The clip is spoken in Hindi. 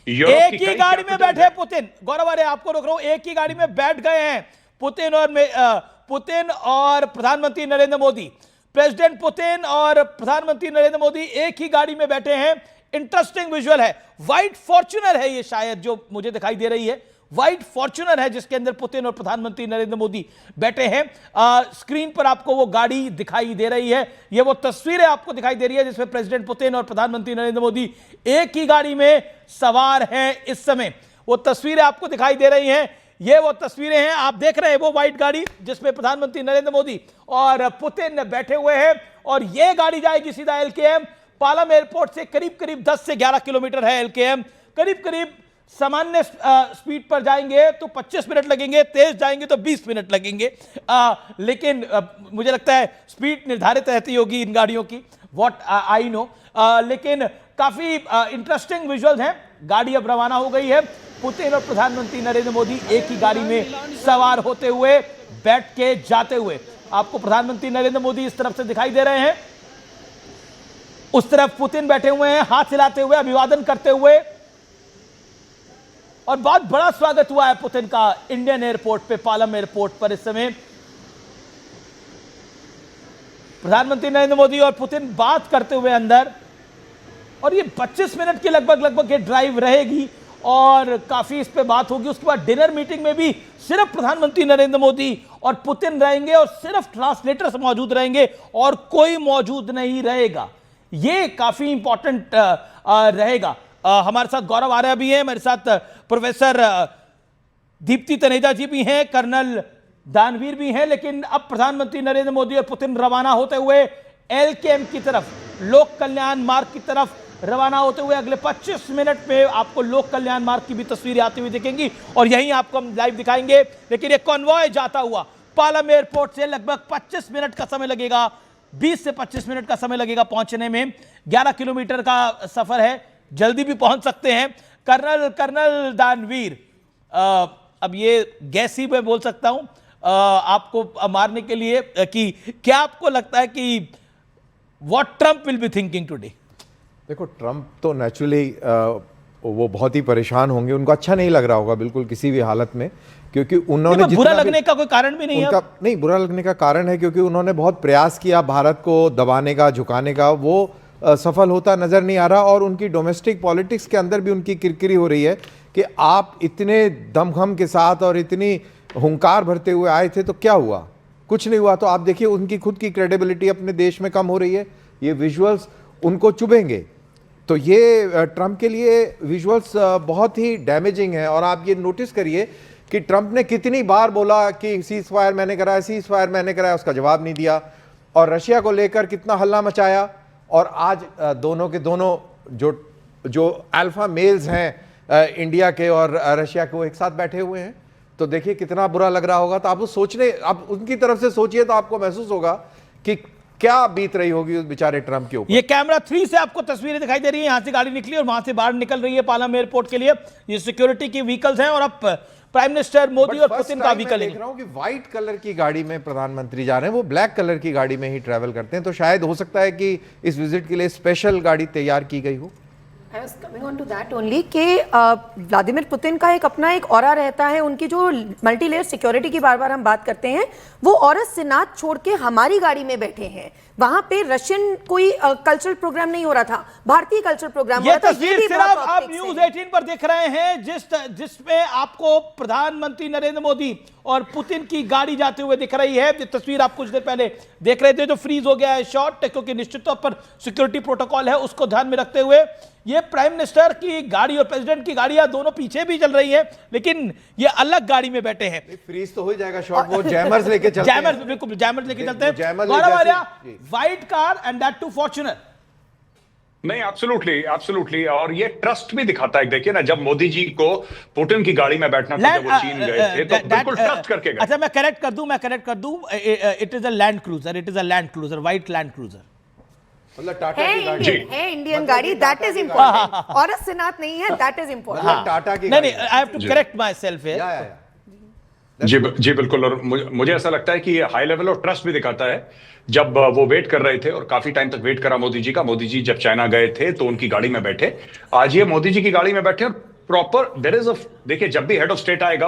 यूरोप एक ही गाड़ी में बैठे पुतिन, गौरव अरे आपको रोक रहा हूं, एक ही गाड़ी में बैठ गए हैं पुतिन और प्रधानमंत्री नरेंद्र मोदी। प्रेसिडेंट पुतिन और प्रधानमंत्री नरेंद्र मोदी एक ही गाड़ी में बैठे हैं। इंटरेस्टिंग विजुअल है, व्हाइट फॉर्च्यूनर है ये, शायद जो मुझे दिखाई दे रही है व्हाइट फॉर्च्यूनर है जिसके अंदर पुतिन और प्रधानमंत्री नरेंद्र मोदी बैठे हैं। स्क्रीन पर आपको वो गाड़ी दिखाई दे रही है, ये वो तस्वीरें आपको दिखाई दे रही है जिसमें प्रेसिडेंट पुतिन और प्रधानमंत्री नरेंद्र मोदी एक ही गाड़ी में सवार हैं इस समय। वो तस्वीरें आपको दिखाई दे रही हैं, ये वो तस्वीरें हैं, आप देख रहे हैं वो व्हाइट गाड़ी जिसमें प्रधानमंत्री नरेंद्र मोदी और पुतिन बैठे हुए हैं। और ये गाड़ी जाएगी सीधा एलकेएम। पालम एयरपोर्ट से करीब करीब 10 से 11 किलोमीटर है एलकेएम। करीब करीब सामान्य स्पीड पर जाएंगे तो 25 मिनट लगेंगे, तेज जाएंगे तो 20 मिनट लगेंगे। लेकिन मुझे लगता है स्पीड निर्धारित रहती होगी इन गाड़ियों की, व्हाट आई नो। लेकिन काफी इंटरेस्टिंग विजुअल्स हैं। गाड़ी अब रवाना हो गई है, पुतिन और प्रधानमंत्री नरेंद्र मोदी एक ही गाड़ी में सवार होते हुए, बैठ के जाते हुए। आपको प्रधानमंत्री नरेंद्र मोदी इस तरफ से दिखाई दे रहे हैं, उस तरफ पुतिन बैठे हुए हैं, हाथ हिलाते हुए, अभिवादन करते हुए। और बहुत बड़ा स्वागत हुआ है पुतिन का इंडियन एयरपोर्ट पे, पालम एयरपोर्ट पर इस समय। प्रधानमंत्री नरेंद्र मोदी और पुतिन बात करते हुए अंदर, और ये 25 मिनट की लगभग ये ड्राइव रहेगी और काफी इस पे बात होगी। उसके बाद डिनर मीटिंग में भी सिर्फ प्रधानमंत्री नरेंद्र मोदी और पुतिन रहेंगे और सिर्फ ट्रांसलेटर्स मौजूद रहेंगे और कोई मौजूद नहीं रहेगा। ये काफी इंपॉर्टेंट रहेगा। हमारे साथ गौरव आर्या भी है, मेरे साथ प्रोफेसर दीप्ति तनेजा जी भी हैं, कर्नल दानवीर भी हैं। लेकिन अब प्रधानमंत्री नरेंद्र मोदी और पुतिन रवाना होते हुए एलकेएम की तरफ, लोक कल्याण मार्ग की तरफ रवाना होते हुए। अगले 25 मिनट में आपको लोक कल्याण मार्ग की भी तस्वीरें आती हुई दिखेंगी और यहीं आपको हम लाइव दिखाएंगे। लेकिन ये कॉन्वॉय जाता हुआ पालम एयरपोर्ट से लगभग 25 मिनट का समय लगेगा, 20 से 25 मिनट का समय लगेगा पहुंचने में। 11 किलोमीटर का सफर है, जल्दी भी पहुंच सकते हैं। कर्नल दानवीर, अब ये गैस ही मैं बोल सकता हूं आपको मारने के लिए कि क्या आपको लगता है कि what Trump will be thinking today? देखो, ट्रंप तो नेचुरली वो बहुत ही परेशान होंगे, उनको अच्छा नहीं लग रहा होगा बिल्कुल किसी भी हालत में, क्योंकि उन्होंने बुरा लगने का कोई कारण भी नहीं है। नहीं, बुरा लगने का कारण है क्योंकि उन्होंने बहुत प्रयास किया भारत को दबाने का, झुकाने का, वो सफल होता नजर नहीं आ रहा। और उनकी डोमेस्टिक पॉलिटिक्स के अंदर भी उनकी किरकिरी हो रही है कि आप इतने दमखम के साथ और इतनी हुंकार भरते हुए आए थे तो क्या हुआ? कुछ नहीं हुआ। तो आप देखिए उनकी खुद की क्रेडिबिलिटी अपने देश में कम हो रही है। ये विजुअल्स उनको चुभेंगे। तो ये ट्रंप के लिए विजुअल्स बहुत ही डैमेजिंग है। और आप ये नोटिस करिए कि ट्रंप ने कितनी बार बोला कि सीज फायर मैंने कराया, सीज फायर मैंने कराया, उसका जवाब नहीं दिया। और रशिया को लेकर कितना हल्ला मचाया। और आज दोनों के दोनों जो अल्फा मेल्स हैं इंडिया के और रशिया के, वो एक साथ बैठे हुए हैं। तो देखिए कितना बुरा लग रहा होगा। तो आप आप उनकी तरफ से सोचिए तो आपको महसूस होगा कि क्या बीत रही होगी उस बेचारे ट्रंप के ऊपर। ये कैमरा 3 से आपको तस्वीरें दिखाई दे रही है, यहां से गाड़ी निकली और वहां से बाहर निकल रही है पालम एयरपोर्ट के लिए। ये सिक्योरिटी की व्हीकल्स हैं और अब प्राइम मिनिस्टर मोदी और पुतिन का व्हीकल है। देख रहा हूं कि व्हाइट कलर की गाड़ी में प्रधानमंत्री जा रहे हैं, वो ब्लैक कलर की गाड़ी में ही ट्रैवल करते हैं। तो शायद हो सकता है कि इस विजिट के लिए स्पेशल गाड़ी तैयार की गई हो। I was coming on to that only कि व्लादिमीर पुतिन का अपना एक ऑरा रहता है। उनकी जो मल्टी लेयर सिक्योरिटी की बार बार हम बात करते हैं, वो औरत सिनात छोड़ के हमारी गाड़ी में बैठे हैं। वहां पे रशियन कोई कल्चरल प्रोग्राम नहीं हो रहा था, भारतीय कल्चरल प्रोग्राम हो रहा था। ये तस्वीर सिर्फ आप न्यूज़ 18 पर देख रहे हैं जिसमें आपको प्रधानमंत्री नरेंद्र मोदी और पुतिन की गाड़ी जाते हुए दिख रही है। ये तस्वीर आप कुछ देर पहले देख रहे थे, जो फ्रीज हो गया है शॉट, क्योंकि निश्चित तौर पर सिक्योरिटी प्रोटोकॉल है, उसको ध्यान में रखते हुए। ये प्राइम मिनिस्टर की गाड़ी और प्रेसिडेंट की गाड़ियां दोनों पीछे भी चल रही हैं, लेकिन ये अलग गाड़ी में बैठे हैं। फ्रीज तो हो जाएगा शॉट, वो जैमर्स लेके चलते हैं। जैमर्स, बिल्कुल जैमर्स लेके चलते हैं। Gaurav Arya, white car and that two Fortuner. नहीं, एब्सोल्युटली। और ये ट्रस्ट भी दिखाता है। देखिए ना, जब मोदी जी को पुतिन की गाड़ी में बैठना था, जब वो चीन गए थे, तो बिल्कुल ट्रस्ट करके गए। अच्छा, मैं करेक्ट कर दूं, it is a land cruiser, white land cruiser. मतलब टाटा की गाड़ी है, इंडियन गाड़ी, दैट इज इंपॉर्टेंट। और सिनात नहीं है, दैट इज इंपॉर्टेंट। टाटा की नहीं, I have to correct myself here. जी बिल्कुल। और मुझे ऐसा लगता है कि ये हाई लेवल ऑफ ट्रस्ट भी दिखाता है। जब वो वेट कर रहे थे और काफी टाइम तक वेट करा मोदी जी का, मोदी जी जब चाइना गए थे तो उनकी गाड़ी में बैठे, आज ये मोदी जी की गाड़ी में बैठे और प्रॉपर देयर इज अ, देखिए जब भी हेड ऑफ स्टेट आएगा